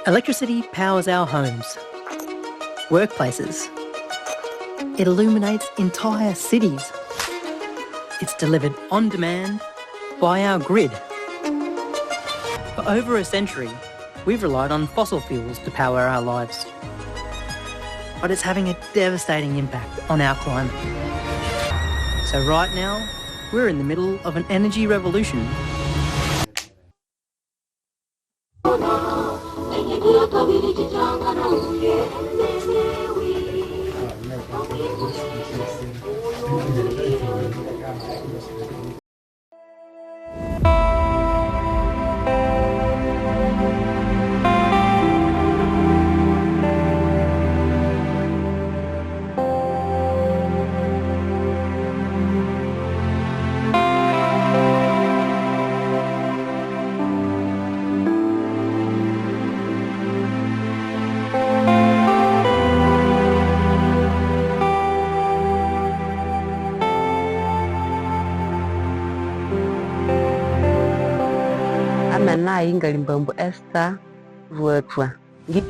Electricity powers our homes, workplaces. It illuminates entire cities. It's delivered on demand by our grid. For over a century, we've relied on fossil fuels to power our lives. But it's having a devastating impact on our climate. So right now, we're in the middle of an energy revolution.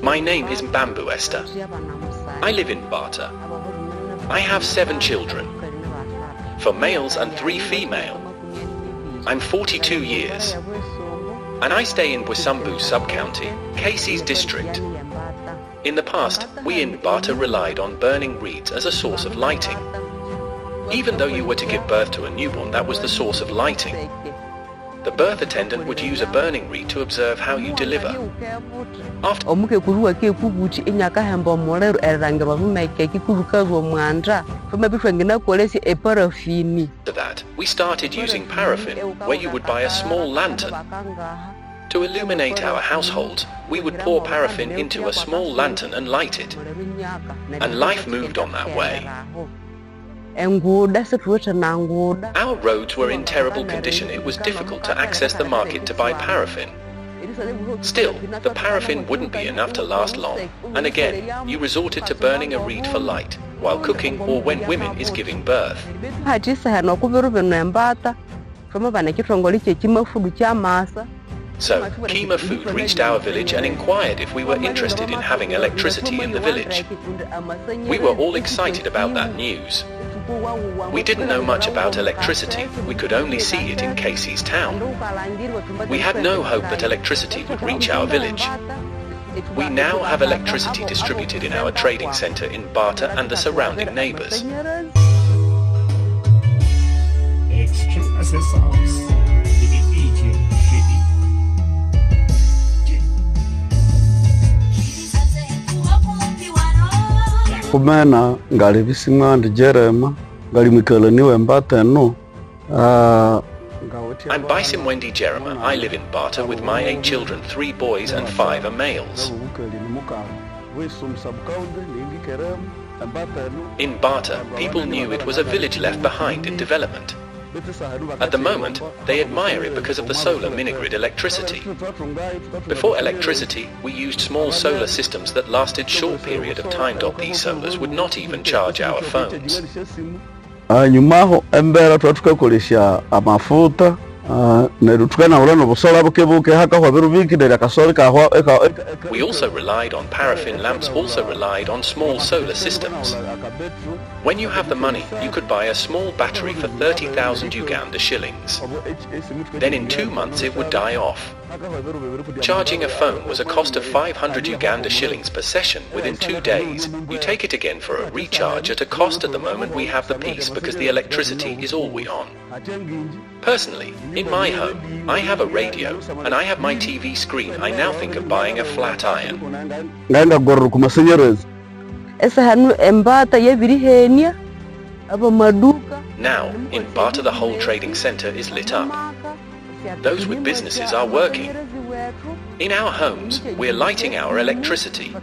My name is Bamboo Esther. I live in Bata. I have 7 children, 4 males and 3 female. I'm 42 years, and I stay in Bwisambu sub-county, Casey's district. In the past, we in Bata relied on burning reeds as a source of lighting. Even though you were to give birth to a newborn, that was the source of lighting. The birth attendant would use a burning reed to observe how you deliver. After that, we started using paraffin, where you would buy a small lantern. To illuminate our households, we would pour paraffin into a small lantern and light it. And life moved on that way. Our roads were in terrible condition. It was difficult to access the market to buy paraffin. Still, the paraffin wouldn't be enough to last long, and again, you resorted to burning a reed for light, while cooking or when women is giving birth. So, Kima Food reached our village and inquired if we were interested in having electricity in the village. We were all excited about that news. We didn't know much about electricity. We could only see it in Casey's town. We had no hope that electricity would reach our village. We now have electricity distributed in our trading center in Bata and the surrounding neighbors. Kumena ngali visimwandi Jerema ngali mikala niwe mbata no. I'm Baisim Wendy Jerema. I live in Bata with my 8 children, 3 boys and 5 are males. In Bata, people knew it was a village left behind in development. At the moment, they admire it because of the solar mini-grid electricity. Before electricity, we used small solar systems that lasted short period of time. These solars would not even charge our phones. Nyumaho embera twatukakolesha amafuta nerutukana ulano busola bukebuke haka kwa birubiki dera kasoli ka. We also relied on paraffin lamps, also relied on small solar systems. When you have the money, you could buy a small battery for 30,000 Uganda shillings. Then in 2 months it would die off. Charging a phone was a cost of 500 Uganda shillings per session. Within 2 days, you take it again for a recharge at a cost. At the moment we have the peace because the electricity is all we on. Personally, in my home, I have a radio and I have my TV screen. I now think of buying a flat iron. Now, in Bata the whole trading center is lit up. Those with businesses are working. In our homes, we're lighting our electricity.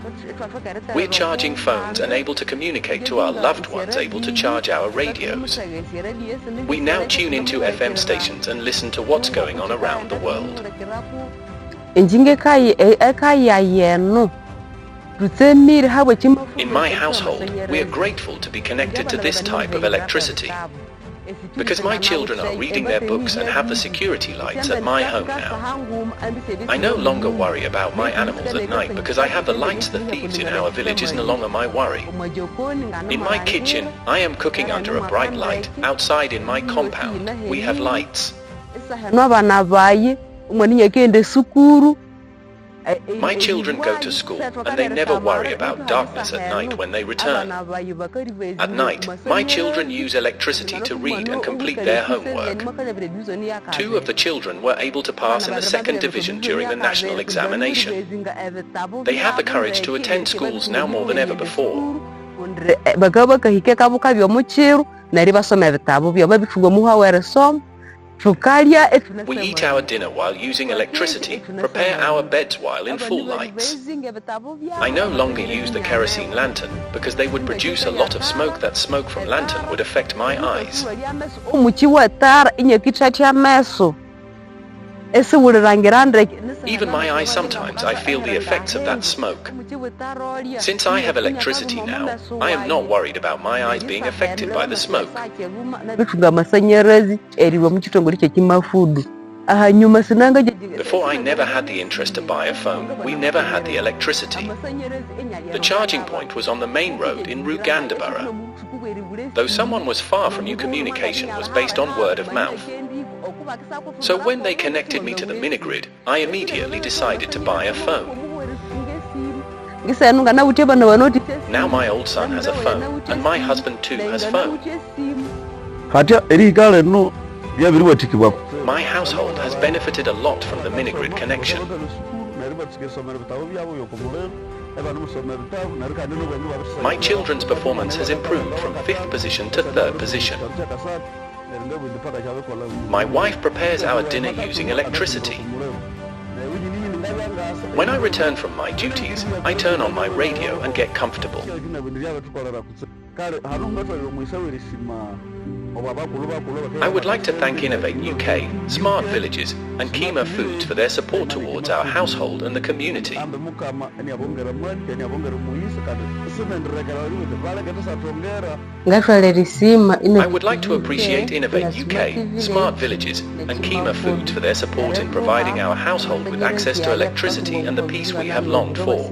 We're charging phones and able to communicate to our loved ones, able to charge our radios. We now tune into FM stations and listen to what's going on around the world. In my household, we are grateful to be connected to this type of electricity. Because my children are reading their books and have the security lights at my home now. I no longer worry about my animals at night because I have the lights. The thieves in our village is no longer my worry. In my kitchen, I am cooking under a bright light. Outside in my compound, we have lights. My children go to school and they never worry about darkness at night when they return. At night, my children use electricity to read and complete their homework. 2 of the children were able to pass in the 2nd division during the national examination. They have the courage to attend schools now more than ever before. We eat our dinner while using electricity, prepare our beds while in full lights. I no longer use the kerosene lantern because they would produce a lot of smoke. That smoke from lantern would affect my eyes. Even my eyes, sometimes I feel the effects of that smoke. Since I have electricity now, I am not worried about my eyes being affected by the smoke. Before, I never had the interest to buy a phone. We never had the electricity. The charging point was on the main road in Rugandabara. Though someone was far from you, communication was based on word of mouth. So when they connected me to the minigrid, I immediately decided to buy a phone. Now my old son has a phone, and my husband too has phone. My household has benefited a lot from the minigrid connection. My children's performance has improved from 5th position to 3rd position. My wife prepares our dinner using electricity. When I return from my duties, I turn on my radio and get comfortable. I would like to thank Innovate UK, Smart Villages and Kima Foods for their support towards our household and the community. I would like to appreciate Innovate UK, Smart Villages and Kima Foods for their support in providing our household with access to electricity and the peace we have longed for.